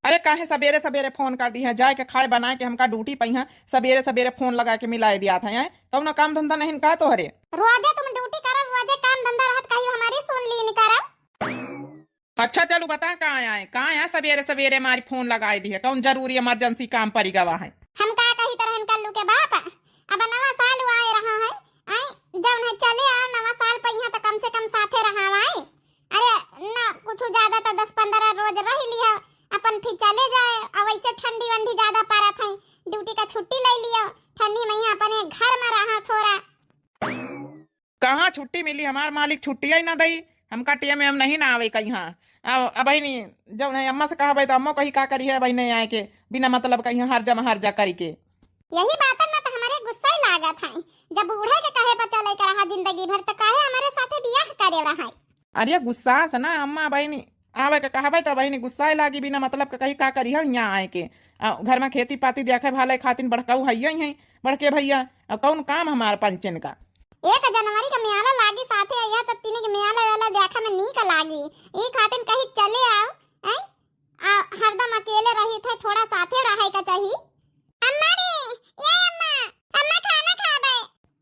अरे काहे सवेरे सवेरे फोन कर दी है, जाए के खाए बनाए के हमका ड्यूटी पई है, सवेरे सवेरे फोन लगा के मिला दिया था है तो ना काम धंधा नहीं का तो हरे रोजे तुम ड्यूटी करो, रोजे काम धंधा रहत कहियो हमारी सुन ली नहीं करब। अच्छा चलो बता कहाँ आया सवेरे सवेरे हमारी फोन लगाई दी है, कौन जरूरी इमरजेंसी काम पड़ी गवा है। हम का कही तरह कल्लू के बाप अब नवा साल आए रहा है, आई जब न चले आओ नवा साल पहिया तो कम से कम साथे रहा है। अरे ना कुछ ज्यादा तो 10-15 रोज रह लिया अपन फिर चले जाए। अब ऐसे ठंडी वंडी ज्यादा पड़त है, ड्यूटी का छुट्टी ले लियो, ठंडी में अपने घर में रहा थोड़ा। कहाँ छुट्टी मिली, हमार मालिक छुट्टी ही ना दई, हमका टीएम में हम नहीं ना आवे कहीं। अब नहीं जब नहीं अम्मा से कहा भाई तो अम्मा कही का करी है भाई नहीं आए के बिना मतलब कहीं हर जा करी के। यही बात ना तो हमारे गुस्सा ही लागत है, जब बूढ़े के कहे पर चले कर रहा जिंदगी भर तो काहे हमारे साथे बियाह करे रहा है। अरे गुस्सा से ना अम्मा बहनी आवे के कहा भाई तो बहनी गुस्सा ही लागी बिना मतलब के कही का करी है यहाँ आए के। घर में खेती पाती देखे भाले खातिर बड़काऊ है बड़के भैया कौन काम हमारे पंचन का। 1 जनवरी का मेला लागी साथे आया तो तीन के मेला वाला देखा में नीक लागी, ई खातिर कहीं चले आओ। हैं हरदम अकेले रही थे, थोड़ा साथे रहे का चाहिए। अम्मा रे ये अम्मा खाना खाबे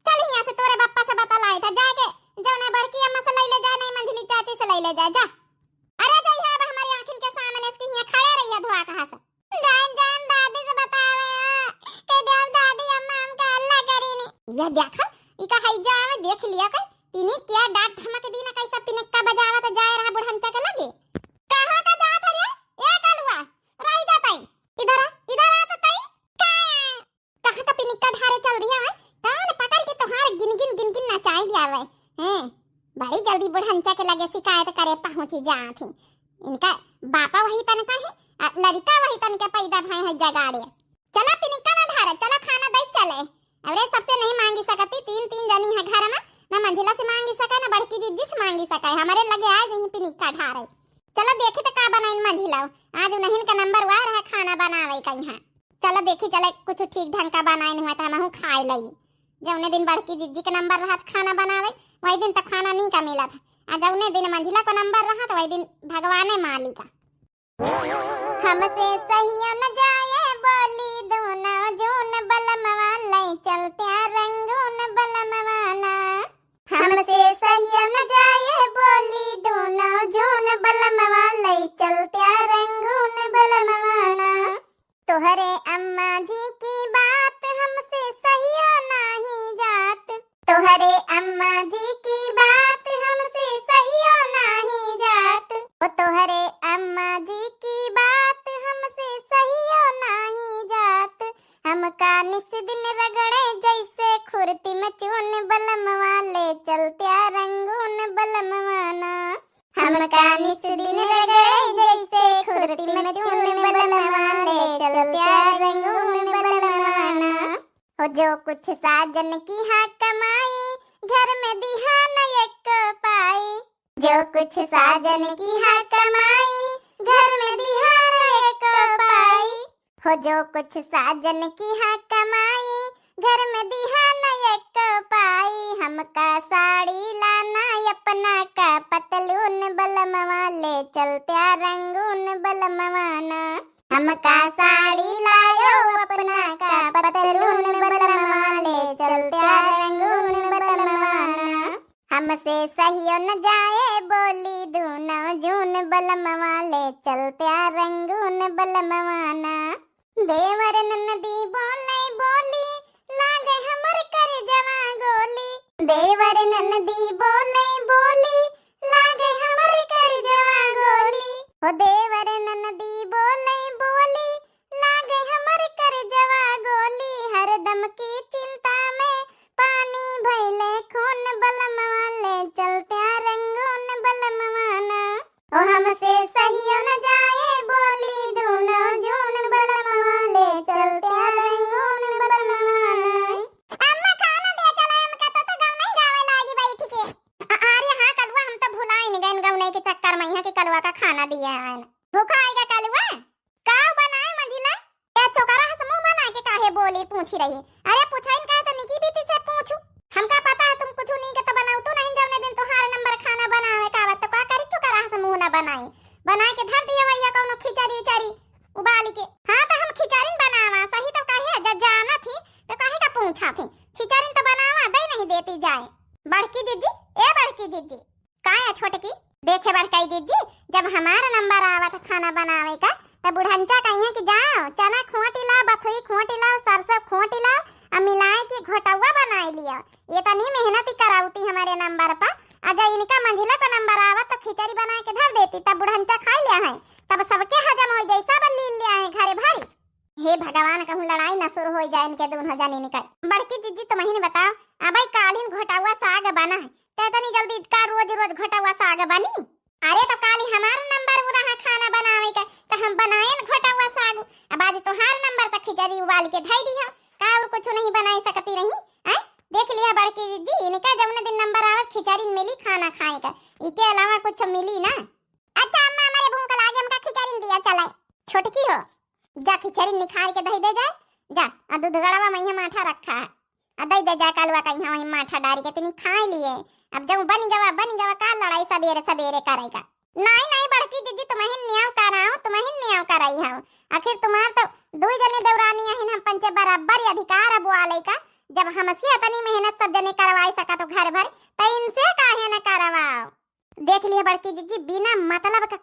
चल यहां से तोरे पापा से बता लाई था जाके जौना बड़की अम्मा से ले जा, नहीं मंझली चाची से ले जा जा। अरे जई है हमारी आंखिन के सामने इसकी यहां खड़े रहिया धुआ कहां से जान दादी से बतावे के देव दादी अम्मा हम का अल्लाह करीनी। ये देखा इका हैजा में देख लिया कर तिनी क्या डांट धमक दी ना कैसा पिनक्का बजावा तो जाए रहा बुढ़ंचा के लगे। कहां का जात है रे ए कलवा रह जाता है, इधर आ तो तई कहां का पिनक्का ढारे चल रही है, कान पकड़ के तोहार गिन गिन नचाई दियावे हैं। बड़ी जल्दी बुढ़ंचा के लगे शिकायत करे पहुंची जाती। इनका बापा वही तन का है, लड़का वही तन के पैदा भाई है जगाड़े। चला पिनक्का ना ढारे, चला खाना दई चले। अरे सबसे नहीं मांगी सकती, 3 जनी है घर में, ना मंझिला से मांगी सका ना बड़की दीदी से मांगी सका। हमारे लगे आए जहीं पिनिक्का ढारे। चलो देखी तो का बनाइन मंझिला, आज नहीं का नंबर वा रहा खाना बनावे कहीं है। चलो देखी चले कुछ ठीक ढंग का बनाइन हुआ तो हम खाए लई। जौने दिन बड़की दीदी के नंबर रहा खाना बनावे वही दिन तक खाना नहीं का मिला था, आज जौने दिन मंझिला को नंबर रहा तो वही दिन भगवाने मालिका। हमसे सही न जाए बोली दोनों जोन बलमवा लई चलते रंगून बलमवाना। हमसे सही न जाए बोली दोनों जोन बलमवा लई चलते रंगून बलमवाना। तोहरे अम्मा जी की बात हमसे सही नहीं जात, तोहरे अम्मा जी की बात हमसे सही नहीं जात, ओ तोहरे अम्मा जी की बात हमसे सही नहीं जात। हमका निस दिन रगड़े जैसे खुरती में चून बलम वाले चलते रंगून बलमवाना। हमका निस दिन रगड़े जैसे खुरती में चून बलम वाले चलते रंगून बलमवाना। हो जो कुछ साजन की हाँ कमाई घर में दिहा न एक पाई, जो कुछ साजन की हाँ कमाई घर में दिहा न एक पाई। हो जो कुछ साजन की हाँ कमाई घर में दिहा न एक पाई। हमका साड़ी लाना अपना का पतलून बलम वाले चलते रंगून बलमवाना। हमका साड़ी लायो अपना का पतलून बलम वाले चलते रंगून बलमवाना। हमसे सही न जाए बोली दोनों जून बलम वाले चलते रंगून बलमवाना। देवर ननदी बोले बोली लागे हमर कर जवा गोली, देवर ननदी बोले बोली लागे हमर कर जवा गोली। हो देवर ननदी बोले बोली लागे हमर कर जवा गोली। हरदम की चिंता में पानी भइले खून बलम वाले चलते रंगून बलमवाना। ओ हमसे सही न जाए बोली दोनों जून बलम वाले चलते रंगून बलमवाना। अम्मा खाना दे चला, हमका तो गाँव नहीं गावे लागी बैठ के। अरे हां कलवा हम तो भुला ही गए गाँव नहीं के चक्कर में यहाँ के कलवा का खाना दिया है ना। भूखा आएगा कलवा का बनाए मंझिला या चोकरा है समूह बना के काहे बोली पूछ रही। अरे पूछाइन का तो निकी बीती से पूछू, हमका पता है तुम कुछ नहीं के तो बनाऊ तू नहीं जौने दिन तोहार नंबर खाना बनावे का बात तो का करी चोकरा है समूह ना बनाई, बनाए के धर दिया भैया कौनो खिचड़ी उचारी उबाल के। हाँ तो हम खिचड़ी बनावा सही तो कहे जाना थी तो कहे का पूछा थी। खिचड़ी तो बनावा दे नहीं देती जाए। बड़की दीदी ए बड़की दीदी का है छोटकी देखे बड़काई दीदी जब हमारा नंबर आवा था खाना बनावे का तो बुढ़ंचा कहिए कि जाओ चना खोटी लाओ बथुई खोटी लाओ सरसों खोटी लाओ और मिलाए के घोटौआ बनाए लिया। ये तनी मेहनत ही कराउती हमारे नंबर पर। अजा इनका मंझिला का नंबर आवा तो खिचड़ी बना के धर देती तब बुढ़ंचा खा लिया है तब सबके हजम हो जाए सब ली लिया है घरे भारी। हे भगवान कहूँ लड़ाई न शुरू हो जाए इनके दोनों जाने निकल। बड़की दीदी तो महीने बताओ अब कालीन घोटौआ साग बना है तनी जल्दी का रोज रोज घोटौआ साग बनी। अरे तो काली हमारा नंबर वो रहा खाना बनावे का तो हम बनाए घोटौआ साग। अब आज तोहार नंबर तक खिचड़ी उबाल के धई दिया का और कुछ नहीं बनाई सकती रही हैं। देख लिया बड़की जी इनका जमुने दिन नंबर आवे खिचड़ी मिली खाना खाए का इसके अलावा कुछ मिली ना। अच्छा अम्मा हमारे भूख लागे हमका खिचड़ी दिया चलाए। छोटकी हो जा खिचड़ी निखार के दही दे जाए जा दूध गड़वा में माठा रखा है दही दे जा कलवा का यहाँ वही माठा डाल के तनी खा लिए। अब जब बनी गवा का लड़ाई सवेरे सवेरे करेगा। नहीं नहीं बड़की दीदी तुम्हें न्याव कराओ तुम्हें न्याव कराई हूं आखिर तुम्हार तो दो जने देवरानी हैं हम पंचे बराबर अधिकार अब वाले का जब हमसे इतनी मेहनत सब जने करवाई सका तो घर भर तो इनसे काहे न करवाओ। देख लिए बड़की दीदी बिना मतलब का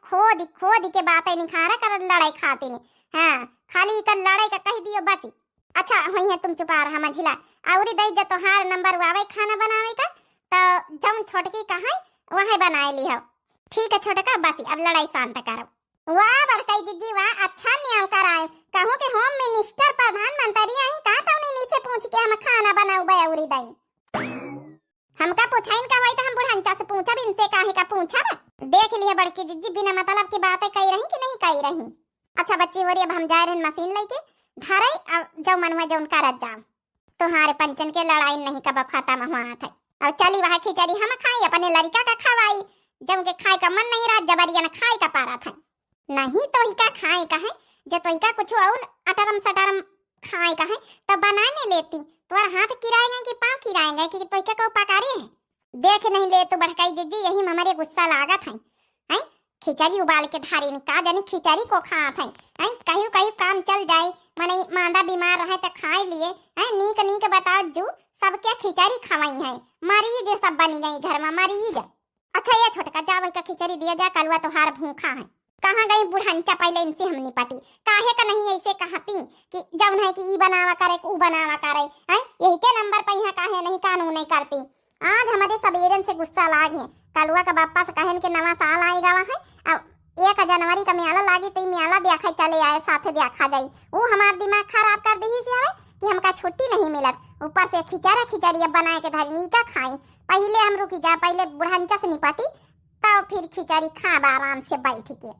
खोद के बातें निखारा कर लड़ाई खाती नहीं। हाँ खाली कर लड़ाई का कह दियो बस। अच्छा वही है तुम चुपा रहा मंझिला और दई जा तोहार नंबर आवे खाना बनावे का तो जम छोटकी कहा वह बनाए ली हो। ठीक है छोटका बस अब लड़ाई शांत करो। वाह बड़काई दीदी वाह अच्छा न्याय कराए कहूँ कि होम मिनिस्टर प्रधानमंत्री आई का तो उन्हीं से पूछ के हम खाना बनाऊ बयौरी दई हमका पूछाइन का वही तो हम बुढ़ंचा से पूछा भी इनसे काहे का पूछा। देख लिया बड़की दीदी बिना मतलब की बातें कही रही कि नहीं कही रही। अच्छा बच्ची हो रही अब हम जा रहे हैं मशीन लेके घरे अब जो मन हुआ जो उनका रज जाओ तुम्हारे पंचन के लड़ाई नहीं कब खत्म हुआ था। और चली वहाँ खिचड़ी हम खाई अपने लड़का का खवाई जब के खाए का मन नहीं रहा जबरिया न खाए का पारा था नहीं तो ही का खाए का है जब तो ही का कुछ और अटरम सटरम खाए का है तो बनाने लेती तुम्हारा हाथ किराएंगे कि पाँव किराएंगे कि तो क्या पकारे है। देख नहीं ले तो बड़काई दीदी यही हमारे गुस्सा लागत है खिचड़ी उबाल के धारी ने का जानी खिचड़ी को खात है कहीं काम चल जाए मने मांदा बीमार रहे तो खाए लिए नीक नीक बताओ जू सब क्या खिचड़ी खवाई है मरीज सब बनी गई घर में मरीज। अच्छा ये छोटका जावल का खिचड़ी दिया जा कलवा तोहार भूखा है कहाँ गई बुढ़ंचा पहले इनसे हम निपटी काहे का नहीं ऐसे कहती कि जब है कि ई बनावा करे ऊ बनावा करे यही के नंबर पर यहाँ काहे नहीं कानून नहीं करती। आज हमारे सबेरन से गुस्सा लागे कलवा का बापा से कहन के नवा साल आएगा है अब 1 जनवरी का मेला लागी तो मेला देखा चले आए साथे देखा जाई वो हमार दिमाग खराब कर दी से हवे कि हमका छुट्टी नहीं मिलत ऊपर से खिचड़ी बना के धरनी का खाई पहले हम रुकी जा पहले बुढ़ंचा से निपटी तब फिर खिचड़ी खा आराम से बैठ के।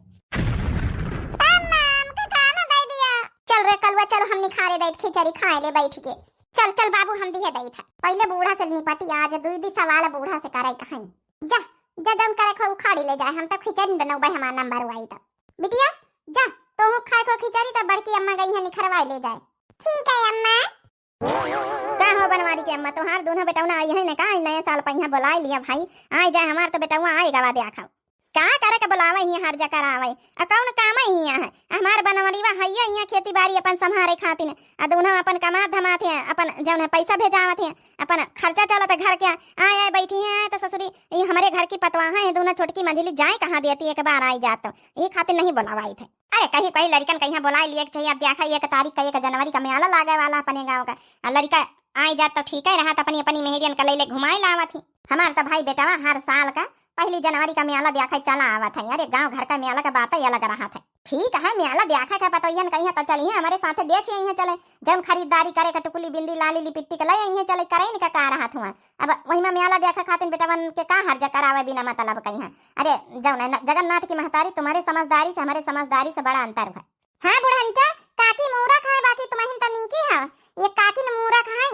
चल रे कलवा चलो हम निखारे दई खिचड़ी खाए ले बैठ के चल चल बाबू हम दिए दई था पहले बूढ़ा से निपटी आज दूधी सवाल बूढ़ा से करे कहीं जा जा जम करे खो उखाड़ी ले जाए हम तो खिचड़ी बनौबे हमारा नंबर आई तब बिटिया जा तो हूं खाए को खिचड़ी तब बड़की अम्मा गई है निखरवाई ले जाए। ठीक है अम्मा का हो बनवारी के अम्मा तोहार दोनों बेटौना आई है ना का नया साल पहिया बुला लिया भाई आए जाए हमार तो बेटौआ आए गवा दे आखा का करे के बुलावे ही हर जगह आवे कौन काम ही है हमार बनवरीवा हइया यहाँ खेती बाड़ी अपन संभारे खातिर आ दोनों अपन कमा धमाते हैं अपन जौन है पैसा भेजावत हैं अपन खर्चा चलत घर के आए आए बैठी हैं तो ससुरी ये हमारे घर की पतवाहा है दोनों छोटकी मंझली जाए कहाँ देती एक बार आई जात ये खातिर नहीं बुलावाई थे। अरे कहीं कहीं लड़कन कहीं बुला लिए चाहिए अब देखा 1 तारीख का 1 जनवरी का मेला लागे वाला अपने गाँव का लड़का आई जात तो ठीक है रहा अपनी अपनी मेहरियन का ले घुमाए लावा थी हमार तो भाई बेटा हर साल का 1 जनवरी का मेला देखा चला आवा था। अरे गांव घर का मेला का बात ही अलग रहा था। ठीक है मेला देखा का पतोयन कहीं तो चलिए हमारे साथ देखिए यहाँ चले जब खरीदारी करे का टुकुली बिंदी लाली लिपिट्टी का ले यहाँ चले करे इनका का रहा था अब वही में मेला देखा खातिर बेटावन के का हर जगह आवे बिना मतलब कहीं। अरे जब जगन्नाथ की महतारी तुम्हारे समझदारी से हमारे समझदारी से बड़ा अंतर है। हाँ बुढ़ंचा काकी मूरा खाए बाकी तुम्हें तो नीकी है ये काकी ने मूरा खाए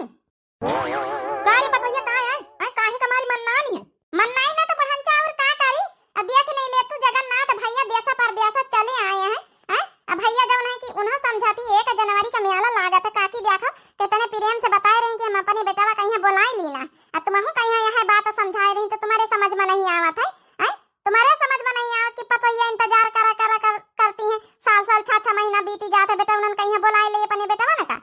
काली पतोया का है काहे कमारी मननानी है मननाई ना तो बुढ़ंचा और का करी अब देख नहीं ले तू जगन्नाथ भैया देशा परदेशा चले आए हैं अब भैया जब है कि उन्हें समझाती 1 जनवरी का मेला लागा था काकी देखो कितने प्रेम से बता रहे हैं कि हम अपने बेटावा कहीं बुलाई लीना अब तुम कहीं यह बात समझा रही तो तुम्हारे समझ में नहीं आवत है तुम्हारे समझ में नहीं आवत कि पतोया इंतजार करती है साल 6 महीना महीना बीती जाते बेटा उन्हन कहीं बोलाए ले अपने बेटवन का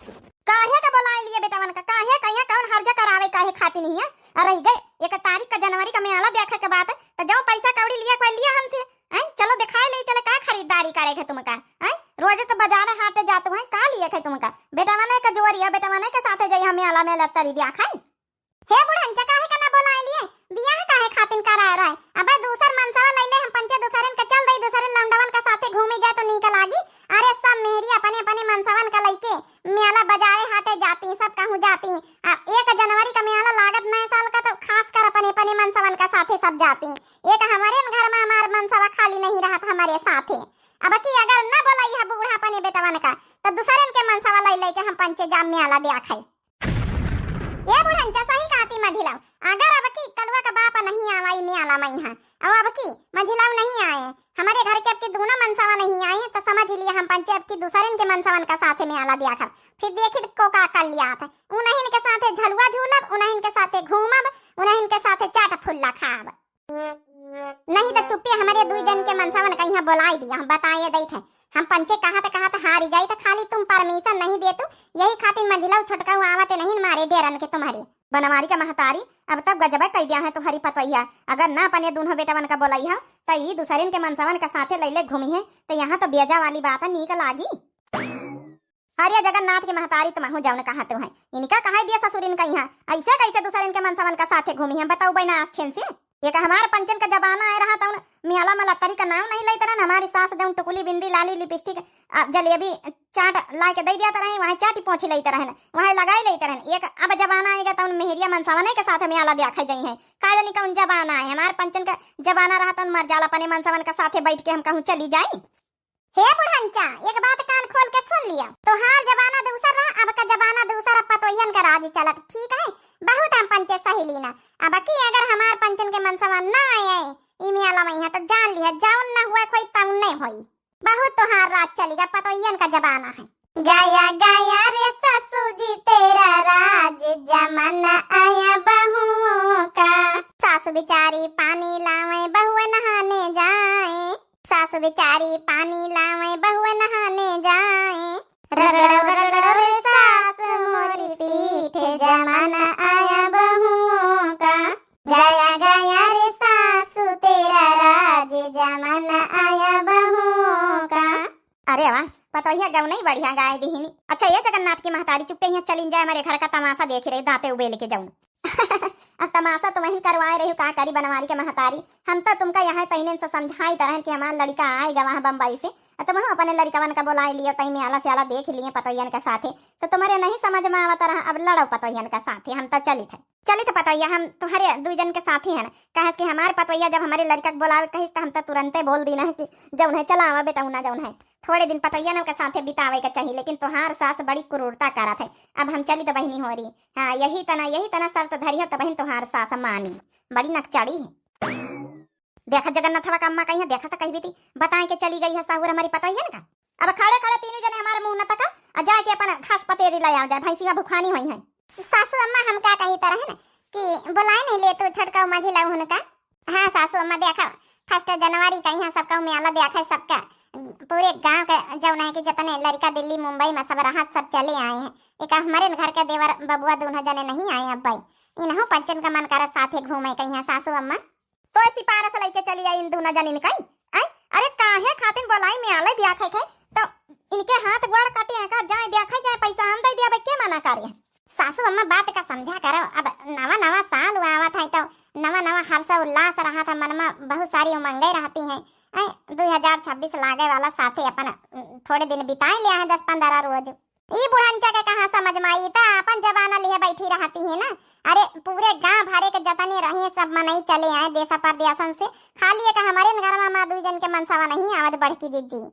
काहे का बोलाए लिए बेटवन का काहे कहीं कौन हर्जा करावे काहे खाती नहीं है अरे गए 1 तारीख का जनवरी का मेला देखे के बात तो जाओ पैसा कौड़ी लिया कोई लिया हमसे हैं चलो दिखाए ले चले का खरीदारी करे है तुमका हैं रोज तो बाजार हाट जाते हैं का लिए है तुमका बेटवन का जोरिया बेटवन के साथे जाई हम मेला में लत्तरी दिया खाई हे बुढ़न काहे का ना बोलाए लिए बियाह काहे खातिन कराए रहे अबे दूसर मनसावा लइले हम पंचे दूसरन का चल दई दूसरे लौंडवन का साथे घूमे जाए तो नीक लागी अरे सब मेहरी अपने अपने मनसावन का लइके मेला बाजारे हाटे जाती सब कहूं जाती 1 जनवरी का मेला लागत नए साल का तो खास कर अपने अपने मनसावन का साथे सब जाती एक हमारे घर में हमार मनसावा खाली नहीं रहत हमारे साथे अब की अगर न बोलाई है बूढ़ा अपने बेटवन का तो दूसरन के मनसावा लइ लइ के हम पंचे जाम मेला दिया खाई ये बुढ़न सही कहती मझिलाव अगर अब की कलवा का बाप नहीं आवाई में आला मई हां अब की मझिलाव नहीं आए हमारे घर के अब की दोनों मनसावा नहीं आए तो समझ लिए हम पंचे अब की दूसरन के मनसावन का साथे में आला दिया खब फिर देखी को का कर लिया था उन्हीं के साथे झलुआ झूलब उन्हीं के साथे घूमब उन्हीं के साथे चाट फुल्ला खाब नहीं तो चुप्पे हमारे 2 जन के मनसावन कहीं बोलाई दिया हम बताए दै थे हम पंचे कहा तो हारी जाई तो खाली तुम परमिशन नहीं दे तू यही खातिर मंझिला छोटका आवते नहीं मारे डेरन के तुम्हारी बनवारी का महतारी अब तब गजबा कह दिया है तुम्हारी पतवैया अगर ना अपने दोनों बेटवन का बोलाई है तो ये दूसरे के मनसवन का साथे लैले घूमी है तो यहाँ तो बेजा वाली बात है नीक लागी हरिया जगन्नाथ के महतारी तुम जाऊन कहा तो है इनका कहा दिया ससुरिन का यहाँ ऐसे कैसे दूसरे के मनसवन का साथे घूमी है बताओ बना अच्छे से ये हमारे पंचन का जमाना आ रहा था मियाला में लत्तरी का नाम नहीं लेते रहा हमारी सास जब टुकुली बिंदी लाली लिपस्टिक जलेबी चाट ला के दे दिया रहे वहाँ चाटी पहुंची लेते रहे वहाँ लगाई लेते रहे एक अब जमाना आएगा तो मेहरिया मनसावन के साथ मियाला देखा जाई है का जानी कौन जमाना है हमारे पंचन का जमाना रहा तो मर जाला अपने मनसावन का साथे बैठ के हम कहूँ चली जाई हे बुढ़ंचा एक बात कान खोल के सुन लिया तो हार जमाना दूसरा रहा अब का जमाना दूसरा पतोयन का राज चलत ठीक है बहुत हम पंचे सही लीना अब की अगर हमार पंचन के मनसवा ना आए इमियाला में तो जान लिया जाउन ना हुआ कोई ताउन नहीं होई बहुत तो हार राज चलेगा पतोयन का जमाना है गाया गाया रे ससु जी तेरा राज जमाना आया बहुओं का सासु बेचारी पानी लावे बहु नहाने जाए सासु बेचारी पानी लावे बहु नहाने जाए रगड़ो रगड़ो रे सास मोरी पीठ जमाना आया बहुओं का गाया गाया रे सासु तेरा राज जमाना आया बहुओं का अरे वाह पता ही गाँव नहीं बढ़िया गाय दीहिनी अच्छा ये जगन्नाथ की महतारी चुप्पे यहाँ चली जाए हमारे घर का तमाशा देख रहे दाते उबेल के जाऊं अब तमाशा तो वहीं करवाए रही का करी बनवारी के महतारी हम तो तुमका यहाँ तहीने से समझाई तरह कि हमारा लड़का आएगा वहाँ बम्बई से तो वहाँ अपने लड़कवन का बुलाए लिए तही में आला से आला देख लिए पतोयन के साथे तो तुम्हारे नहीं समझ में आवता रहा अब लड़ो पतोयन के साथे हम तो चली थे पतोया हम तुम्हारे 2 जन के साथी हैं कहे कि हमारे पतोया जब हमारे लड़का बुलावे कही तो हम तो तुरंत बोल दी ना कि जौन है चला आवा बेटा उना जौन है थोड़े दिन पतोया के साथे बितावे का चाहिए लेकिन तुहार सास बड़ी क्रूरता करत है अब हम चली तो बहनी हो रही हाँ यही तना शर्त धरी तो बहन तुहार सास मानी बड़ी नकचड़ी है देखा जगन्नाथ हवा का अम्मा कहीं देखा था कहीं भी थी बताए के चली गई है साहूर हमारी पतोया का अब खड़े खड़े 3 जने हमारे मुंह न तका जाए के अपन खास पतेरी ले आ जाए भैंसिया भुखानी हुई है सासू अम्मा हम क्या कही तरह है ना कि बुलाए नहीं ले तो छटका माझी लाऊ उनका हाँ सासू अम्मा देखा 1 जनवरी का यहाँ सबका मेला देखा सबका पूरे गांव का जौन है कि जितने लड़का दिल्ली मुंबई में सब राहत सब चले आए हैं एक हमारे घर के देवर बबुआ 2 जने नहीं आए अब भाई इन्हों पंचन का मन कर साथे घूमे कहीं सासू अम्मा तो ऐसी पारस लेके चली आई इन 2 जने कहीं अरे काहे खातिन बोलाई में आले दिया खाई तो इनके हाथ गोड़ कटे हैं का जाए दिया खाई जाए पैसा हम दे दिया के मना करे सासू अम्मा बात का समझा करो अब नवा साल हुआ था तो नवा हर्ष उल्लास रहा था मन में बहुत सारी उमंगें रहती हैं 2026 लागे वाला साथे अपन थोड़े दिन बिताए लिया है 10-15 रोज ये बुढ़ंचा के कहाँ समझ में आई था अपन जबाना लिए बैठी रहती है ना अरे पूरे गांव भरे के जतने रहे सब मनई चले आए देशा परदेशन से खाली एक हमारे घर में माँ 2 जन के मनसावा नहीं आवत बढ़की जिज्जी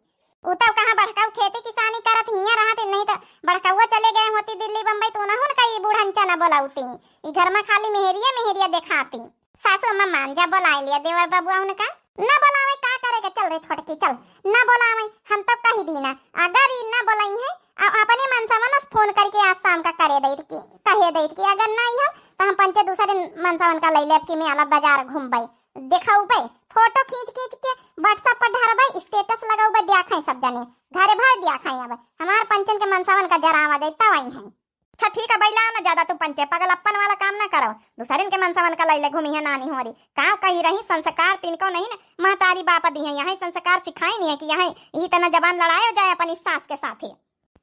उतव कहाँ बड़काऊ खेती किसानी करत हिया रहते नहीं तो बड़काऊ चले गए होती दिल्ली बम्बई तो उन्होंने का ये बुढ़ंचा न बोलाउती ये घर में खाली मेहरिया दिखाती सासू अम्मा मांझा बोला लिया देवर बबुआ उनका न बोलावे का करेगा चल रे छोटकी चल न बोलावे हम तो कही दी ना अगर ये न बोलाई है अपने मनसावन फोन करके आज शाम का करे दैत की कहे दैत की अगर नहीं हो तो हम पंचे दूसरे मनसावन का ले लेब कि मैं अलग बाजार घूमबै दिखाऊ भाई फोटो खींच खींच के व्हाट्सएप पर ढारबै स्टेटस लगाऊ बे देखाई सब जने घरे भर देखाई अब हमार पंचन के मनसावन का जरा आवाज देता वही है। अच्छा ठीक है बैला ना ज्यादा तू पंचे पागल अपन वाला काम ना करो दूसरे के मनसावन का लैले घूमी है नानी होरी का कही रही संस्कार तिनको नहीं ना महतारी बाप दी है यहाँ संस्कार सिखाई नहीं है कि यहाँ इतना जबान लड़ायो जाए अपनी सास के साथ ही।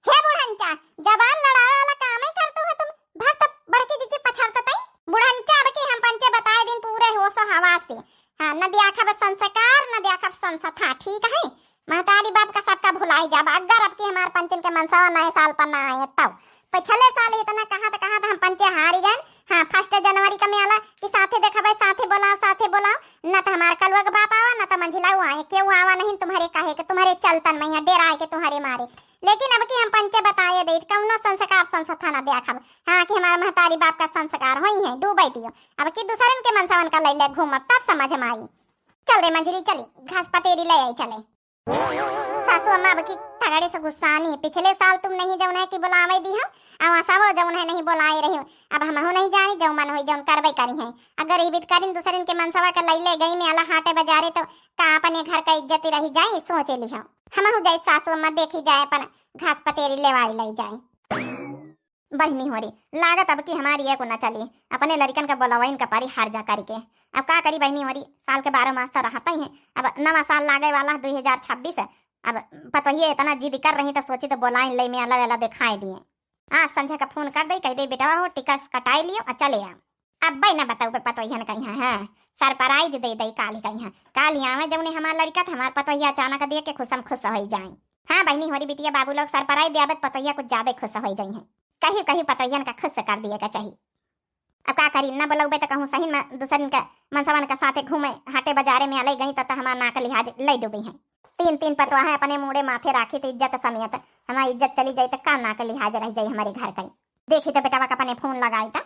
हे बुढ़ंचा जबान लड़ावे वाला काम ही करतो है तुम भक्त बड़की जीजी पछाड़ता तई बुढ़ंचा अब के हम पंचे बताए दिन पूरे होश हवास से हां न दिया खब संस्कार न दिया खब संस्था ठीक है महतारी बाप का सबका भुलाई जा अगर अब के हमार पंचन के मनसावा नए साल पर ना आए तब पिछले साल इतना कहा था हम पंचे हारी गए। हाँ 1 जनवरी का मेला कि साथे देखा भाई साथे बोलाओ न तो हमार कलवा के बाप आवा न तो मंझिलाऊ आए क्यों आवा नहीं तुम्हारे कहे के तुम्हारे चलतन में डेरा आए के तुम्हारे मारे लेकिन अब की हम पंचे बताए दे कौनो संस्कार संस्था न देखब। हाँ कि हमारे महतारी बाप का संस्कार होई है डूबै दियो अब की दूसरन के मनसावन का लैले घूमब तब समझ में आई। चल रे मंजरी चली घास पतेरी ले आई चले। सासू अम्मा अब की तगड़े से गुस्सा नहीं पिछले साल तुम नहीं जौन है कि बुलावे दी हम अब सब जौन है नहीं बुलाए रही अब हम नहीं जानी जो मन हो जौन करबे करी है अगर ई बीत करिन दूसरन के मनसवा का लैले गई में अला हाटे बाजारे तो का अपने घर का इज्जत रही जाए सोचे ली हम हो जाए सासू अम्मा देखी जाए अपन घास पतेरी लेवाई ले जाए। बहनी हो रही लागत अब की हमारी ये को न चली अपने लड़कन का बोलवाइन का पारी हार जा करके अब का करी बहनी हो रही साल के 12 मास तो रहता ही है अब नवा साल लागे वाला 2026 है अब पता ही इतना जिद कर रही तो सोची तो बोलाइन ले में अलग अलग दिखाई दिए आज संजय का फोन कर दे कह दे बेटा हो टिकट कटाई लियो और चले आ अब भाई ना बताओ पता ही कहीं है सरप्राइज दे दई काली कहीं काली आवे जब हमार लड़का हमार पता ही अचानक देख के खुशम खुश हो जाए। हाँ बहनी हमारी बिटिया बाबू लोग सरप्राइज दिया पतैया कुछ ज्यादा खुश हो जाए कहीं कहीं पतैयन का खुश कर दिए का चाहिए। अब का करी न बोलोगे तो कहूँ सही में दूसरन का मनसवन का साथे घूमे हाटे बाजारे में अलग गई तो हमारा नाक लिहाज ले डूबी है 3 पतवा है अपने मुड़े माथे राखी तो इज्जत समेत हमारी इज्जत चली जाए तो का नाक लिहाज रह जाए हमारे घर कहीं देखी तो बेटा का अपने फोन लगाई था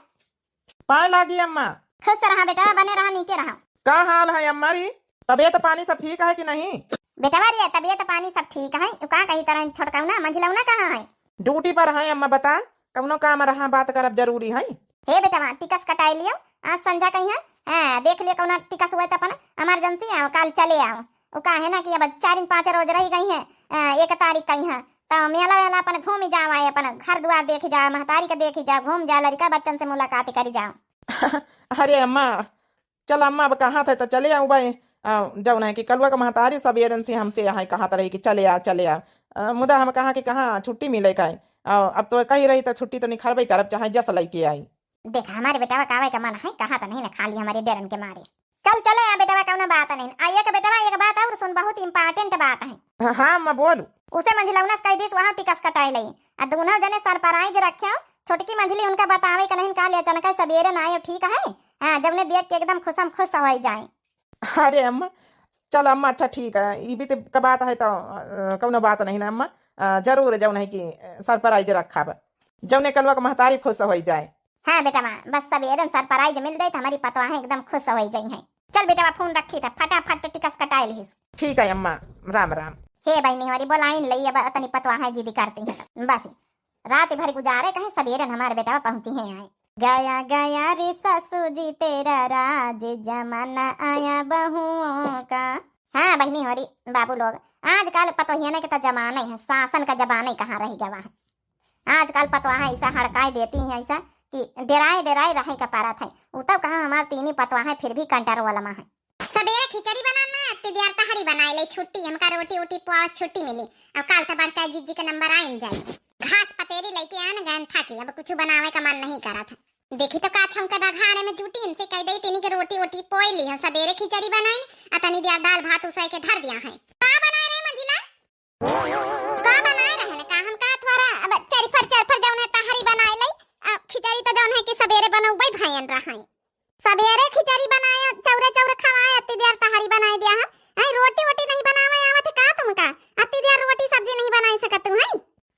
पाए लागी अम्मा खुश रहा बेटा बने रहा नीचे रहा। का हाल है अम्मा री तबीयत पानी सब ठीक है कि नहीं बेटा वारी तबीयत पानी सब ठीक है का कहीं तरह छोटकाऊ ना मंझिलाऊ ना कहाँ है ड्यूटी पर है अम्मा बता कौनो काम रहा बात करब जरूरी है। हे बेटा वहाँ टिकस कटाई लियो आज संध्या कहीं है देख लियो कौन टिकस हुआ तो अपन इमरजेंसी आओ कल चले आओ वो का है ना कि अब 4-5 रोज रही गई है 1 तारीख कहीं है तो मेला वेला अपन घूम जाओ आए अपन घर द्वार देख जाओ महतारी का देख जाओ घूम जाओ लड़का बच्चन से मुलाकात करी जाओ। अरे अम्मा चल अम्मा अब कहाँ थे तो चले आओ भाई जब है कि कलवा का महतारी सब एजेंसी हमसे यहाँ कहा रही कि चले आ मुदा हम कहा कि कहाँ छुट्टी मिले का अब तो कही रही तो छुट्टी तो निखरबे करब चाहे जस लेके आई। देखा हमारे बेटा कावे का मन है कहा तो नहीं ना खाली हमारे डेरन के मारे चल चले आ बेटा कौन बात नहीं आइए का बेटा एक बात और सुन बहुत इंपॉर्टेंट बात है। हाँ मैं बोलू उसे मंझिलौनस कह दीस वहाँ टिकस कटाई लई आ दोनों जने सरप्राइज रखे छोटकी मंझली उनका बतावे का नहीं काल अचानक सवेरे ना आयो ठीक है। हाँ जब ने देख के एकदम खुशम खुश हो जाए। अरे अम्मा चल अम्मा अच्छा ठीक है ये भी तो बात है तो कौनो बात नहीं ना अम्मा जरूर जौन है कि सरप्राइज रखा जौने कलवा का महतारी खुश हो जाए। हाँ बेटा माँ बस सवेरे सरप्राइज मिल जाए तो हमारी पतवा है एकदम खुश हो जाए है। चल बेटा फोन रखी था फटाफट टिकस कटाई ली। ठीक है अम्मा राम राम। हे बहनी हमारी बोलाइन लई अब तनी पतवा है जिदी करती है बस रात भर गुजारे कहे सवेरे हमारे बेटा पहुंची है आए। गया गया रे ससु जी तेरा राज जमाना आया बहुओं का। हाँ बहनी हमारी बाबू लोग आजकल पतोहिया के तो जमाना है शासन का जमाना कहाँ रह गया है। आजकल पतवा है ऐसा हड़काई देती है ऐसा कि डेराए डेराए रहे का पारा था वो तब कहा हमारे 3 पतवा है फिर भी कंटर वाला है। सवेरे खिचड़ी बनाना अत्ते दियार तहरी बनाए ले छुट्टी हमका रोटी ओटी पुआ छुट्टी मिली अब काल तबार जीजी का नंबर आइन जाए घास पतेरी लेके आन गन था कि अब कुछ बनावे का मन नहीं करा था। देखी तो का छौंका डघारे में जुटी इनसे कह दई तेनी के रोटी ओटी पोई ली हम सवेरे खिचड़ी बनाई अतनी दिया दाल भात उसाई के धर दिया है। का बनाए रहे मंजिला का बनाए रहे ने का हम का थोड़ा अब चरफर जौन है तहरी बनाए ले खिचड़ी तो जौन है कि सवेरे बनौबै भयन रहा सवेरे खिचड़ी बनाए चौरे खवाए अत्ते देर तहरी बनाए दिया है रोटी वोटी नहीं बनावे आवत का तुमका अत्ते देर रोटी सब्जी नहीं बनाई सकत तुम है।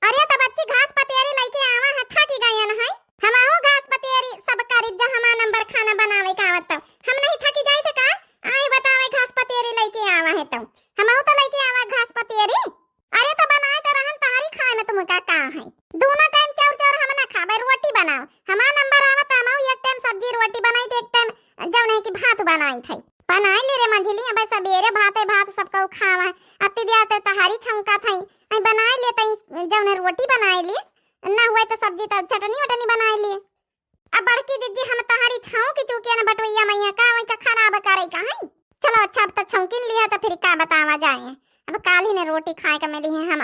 अरे तो बच्ची घास पतेरी लेके आवा है था की गयन है हमाओ घास पतेरी सब करी जहां नंबर खाना बनावे का आवत हम नहीं थकी जाए थे का आई बतावे घास पतेरी लेके आवा है तो हमाओ तो लेके आवा घास पतेरी। अरे तो बनाए तो रहन तहरी खाए में तुमका का है दोनों टाइम चाउर भाई रोटी बनाओ, हमारा नंबर आवा त हम एक टाइम सब्जी रोटी बनाई थे, एक टाइम जौन है कि भात बनाई थी। बनाई ले रे मंझली भाई सबेरे भात सबका खावा अति दिया तो तहारी छौका थई आई बनाई ले तई जौन है रोटी बनाई ले ना हुआ तो सब्जी तो चटनी वटनी बनाई ले। अब बड़की दीदी हम तहारी छाऊ की चूके ना बटवैया मैया का वही का खराब करे का है। चलो अच्छा अब तक छौकिन लिया तो फिर का बतावा जाए। अब काल ही ने रोटी खाए का मिली है हम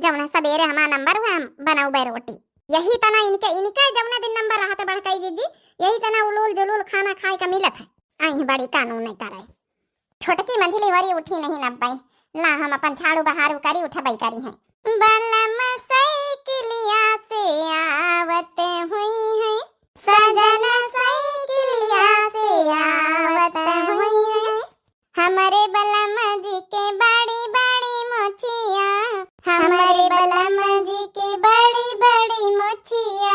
जौन सबेरे हमारा नंबर हुआ बनाऊ बे रोटी यही तना इनका जौना दिन नंबर रहा था बड़कई जीजी यही तना उलूल जुलूल खाना खाए का मिलत है। आई बड़ी कानून नहीं करे छोटकी मंझली वारी उठी नहीं नब्बई ला हम अपन झाड़ू बहारू करी उठबई करी है। बलम साइकिलिया से आवत हुई है सजन साइकिलिया से आवत हुई है हमारे बलम जी के बड़ी बड़ी मोचिया हमारे बलम जी के बड़ी बड़ी मोचिया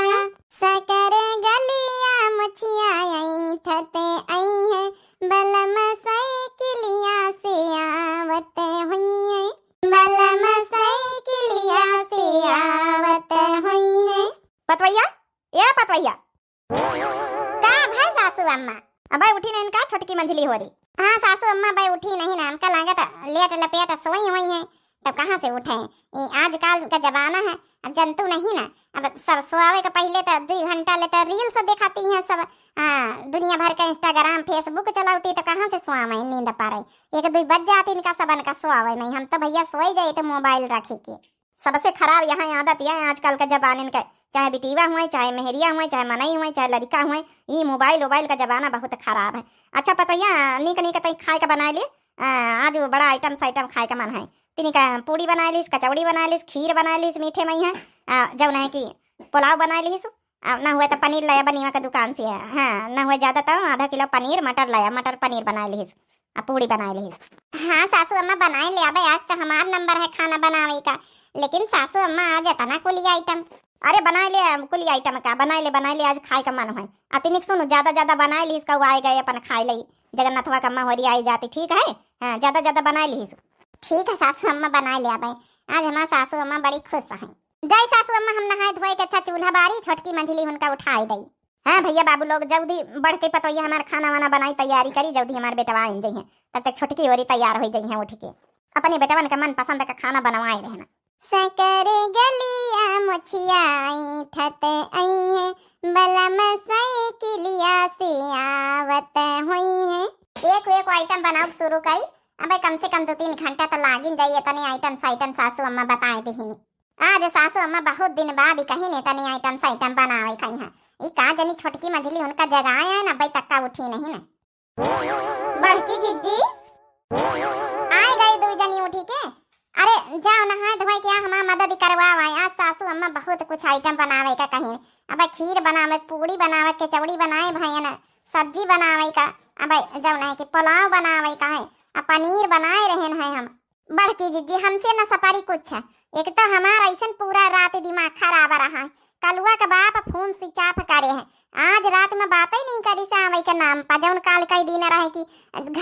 सकर गलिया मोचिया आई ठते आई है बलम साइकिलिया से आवत हुई है बलम साइकिलिया से आवत हुई है। पतवैया या पतवैया का भाई सासू अम्मा अब उठी नहीं इनका छोटकी मंझली हो रही। हाँ सासू अम्मा भाई उठी नहीं ना हमका लागत लेट लपेट सोई हुई है तब कहाँ से उठे। आजकल का जमाना है अब जंतु नहीं ना अब सब सोआवे का पहले तो 2 घंटा लेते रील्स दिखाती हैं सब। हाँ दुनिया भर का इंस्टाग्राम फेसबुक चलाती तो कहाँ से सोआवे नींद पा रही 1-2 बज जाती इनका सबन का सोआवे नहीं हम तो भैया सोई जाए तो मोबाइल रखे के। सबसे खराब यहाँ आदत यह है आजकल का जमाने का चाहे बेटीवा हुए चाहे मेहरिया हुए चाहे मनई हुए चाहे लड़का हुए ये मोबाइल का जमाना बहुत खराब है। अच्छा पतैया नीक नीक तई खाए का बना ले आज बड़ा आइटम खाए का मन है तिनी का पूड़ी बना लीस कचौड़ी बना लीस खीर बना लीस मीठे में है जब है कि पुलाव बना लीस ना हुआ तो पनीर लाया बनीवा का दुकान से है। हाँ ना हुआ ज्यादा तो आधा किलो पनीर मटर लाया मटर पनीर बना लीस पूड़ी बना लीस। हाँ सासू अम्मा बनाए ले अब आज तो हमारा नंबर है खाना बनावे का लेकिन सासू अम्मा आ जाता ना कुली आइटम। अरे बना ले कुली आइटम का बना ले आज खाए का मन है अतिनिक सुनो ज्यादा बना ली इसका आए गए अपन खाए ली जगन्नाथवा का महोरी आई जाती ठीक है। हाँ ज्यादा बना ली ठीक है सासू अम्मा बना लिया भाई आज हमारा सासू अम्मा बड़ी खुश है। जय सासू अम्मा हम नहाए धोए के अच्छा चूल्हा बारी छोटकी मंझली उनका उठाई दी। हाँ भैया बाबू लोग जल्दी बढ़ के पतोइया हमारा खाना वाना बनाई तैयारी करी जल्दी हमारे बेटवा आई जाइए तब तक छोटकी होरी तैयार हो जाइए उठ के अपने बेटवन का मन पसंद का खाना बनवाए रहना। सकर गलिया मुछिया आई ठते आई है बलम साइकिलिया से आवत हुई है। एक आइटम बनाओ शुरू करी अब कम से कम 2-3 घंटा तो लागिन जाइए तने आइटम साइटम सासू अम्मा बताए दीनी। आज सासू अम्मा बहुत दिन बाद ही कहीं ने तने आइटम साइटम बनावे कहीं है ई का जनी छोटकी मंझली उनका जगाया है ना भाई तक्का उठी नहीं ना बड़की जीजी आए गई 2 जनी उठी के। अरे जाओ नहाए धोए के हमारा मदद करवावे आज सासू अम्मा बहुत कुछ आइटम बनावे का कहीं अब खीर बनावे पूड़ी बनावे कचौड़ी बनाए भैया ना सब्जी बनावे का अब जाओ ना कि पुलाव बनावे का है पनीर बनाए रहे हैं हम। बड़की जीजी हमसे न सपारी कुछ है एक तो हमारा ऐसा पूरा रात दिमाग खराब रहा है कलुआ का बाप फोन स्विच ऑफ करे है आज रात में बात ही नहीं करी से आवे के नाम पर जौन काल कई दिन रहे कि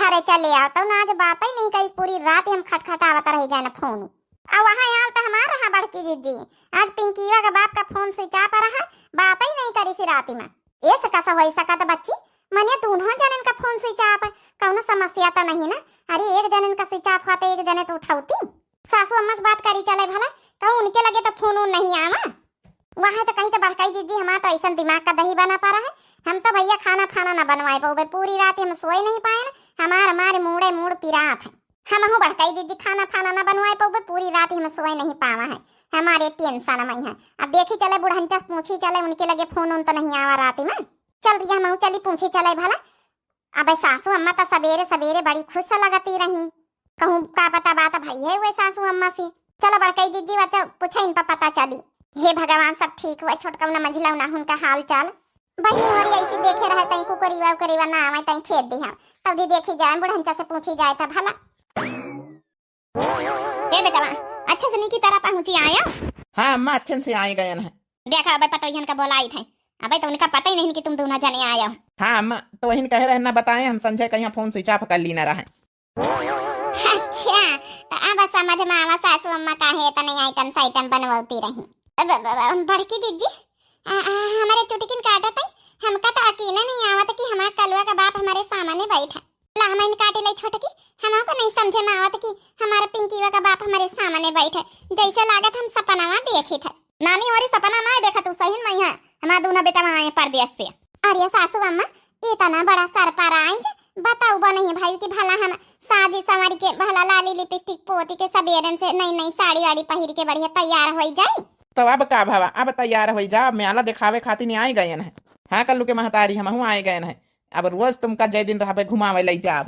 घरे चले आओ तो आज बात ही नहीं करी पूरी रात हम खटखटावत रह गए ना फोन और वहाँ यार तो हमारा रहा बड़की जीजी आज पिंकीवा का बाप का फोन स्विच ऑफ रहा बात ही नहीं करी सी रात में ये सका हो सका तो बच्ची मनिया दोनों जनन का फोन स्विच ऑफ कौनो समस्या तो नहीं ना। अरे एक जनन का स्विच ऑफ होते एक जने तो उठाती सासू अम्मा से बात करी चले भला कहूँ उनके लगे तो फोन नहीं आवा वहाँ तो कहीं तो बड़काई जीजी हमारा तो ऐसा दिमाग का दही बना पा रहा है हम तो भैया खाना ना बनवाए पाओ पूरी रात हम सोए नहीं पाए ना हमारे मूड पिरात है हम हो बड़काई जीजी खाना ना बनवाए पाओ पूरी रात हम सोए नहीं पावा है हमारे टेंशन में है। अब देखी चले बुढ़ंचा पूछी चले उनके लगे फोन तो नहीं आवा रात में चल रही हम चली पूछी चले भला। अब सासू अम्मा तो सवेरे बड़ी खुश लगती रही कहूँ का पता बात भाई है वे सासू अम्मा से। चलो बड़कई जीजी बच्चा पूछा इन पर पता चली। हे भगवान सब ठीक हुआ छोटका ना मंझला ना उनका हाल चाल बहनी हमारी ऐसी देखे रहे तई को करीवा ना आवे तई खेत दी हम तब दी देखी जाए बुढ़ंचा से पूछी जाए था भला। ए बेटा अच्छे से नी की तरह पहुंची आया। हाँ अम्मा अच्छे से आए गए हैं देखा अब पता इहन का बोलाई थे अब तो उनका पता ही नहीं कि तुम दोनों जने आया हो। हाँ अम्मा तो वही कह रहे ना बताएं हम संजय कहीं फोन स्विच ऑफ कर ली ना रहे। अच्छा तो अब समझ में आवा सासू अम्मा का है तने आइटम बनवाती रही। बड़की जीजी हमारे चुटकिन काटत है। हमका तो अकेला नहीं आवत कि हमार कलुआ का बाप हमारे सामने बैठा ला हमन काटे ले छोटकी। हमको नहीं समझे में आवत कि हमारा पिंकीवा का बाप हमारे सामने बैठे, जैसे लागत हम सपनावा देखी थे। नानी हमारी सपना ना देखा तू सही नहीं है। हमारा दोनों बेटा वहां परदेश से। अरे सासू अम्मा इतना बड़ा सर पर आई बताऊ बा नहीं भाई कि भला हम साजी सवारी के भला लाली लिपस्टिक पोती के सबेरन से नई नई साड़ी वाड़ी पहिर के बढ़िया तैयार हो जाई। तो अब का भावा अब तैयार हो जा, मेला दिखावे खातिर नहीं आए गए हैं। हाँ कल्लू के महतारी हम आए गए हैं। अब रोज तुमका जय दिन रहा घुमावे ले जा।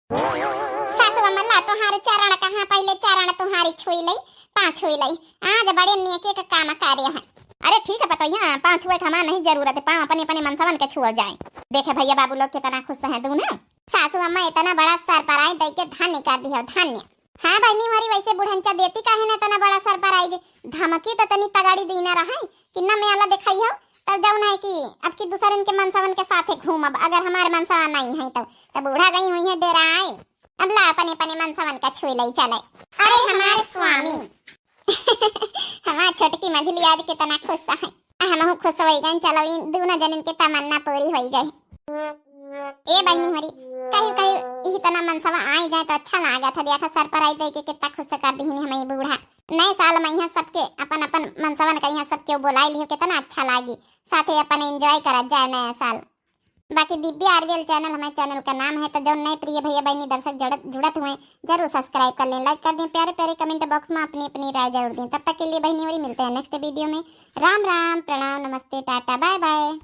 सासू अम्मा ला तुम्हारे चरण कहाँ पहले चरण तुम्हारी छुई लई पाँच छुई लई। आज बड़े नेके का काम कार्य है। अरे ठीक है बताइए पाँच छुए का नहीं जरूरत है, पाँव अपने अपने मनसवन के छुआ जाए। देखे भैया बाबू लोग कितना खुश है दूना। सासू अम्मा इतना बड़ा सर पर आई दे के धन्य कर दिया धन्य। हाँ बहनी हमारी वैसे बुढ़ंचा देती काहे ना इतना बड़ा सर पर आई जे धमकी तो तनी तगाड़ी दीना रहा कि न मेला दिखाई हो तब जाऊन है कि अब की दूसरे के मनसवन के साथे घूमब। अगर हमारे मनसवा नहीं है तब बूढ़ा गई हुई है डेराए। अब ला अपने अपने मनसवन का छुई लई चले। अरे हमारे स्वामी हमार छोटकी मझली आज कितना खुश है। हम खुश हो गए। चलो इन दोनों जनन के तमन्ना पूरी हो गई। ए बहनी हमारी कहीं कहीं इतना मनसवा आई जाए तो अच्छा लगा था। देखा सर पर आई दे के कितना खुश कर दी हमें बूढ़ा। नए साल में यहाँ सबके अपन अपन मनसवन का यहाँ सबके बुलाई लियो कितना अच्छा लागी। साथे अपन एंजॉय करा जाए नया साल। बाकी दिव्या आरवीएल चैनल हमारे चैनल का नाम है। तो जो नए प्रिय भैया बहनी दर्शक जुड़त हुए जरूर सब्सक्राइब कर लें, लाइक कर दें, प्यारे प्यारे कमेंट बॉक्स में अपनी अपनी राय जरूर दें। तब तक के लिए बहनी मिलते हैं नेक्स्ट वीडियो में। राम राम, प्रणाम, नमस्ते, टाटा, बाय बाय।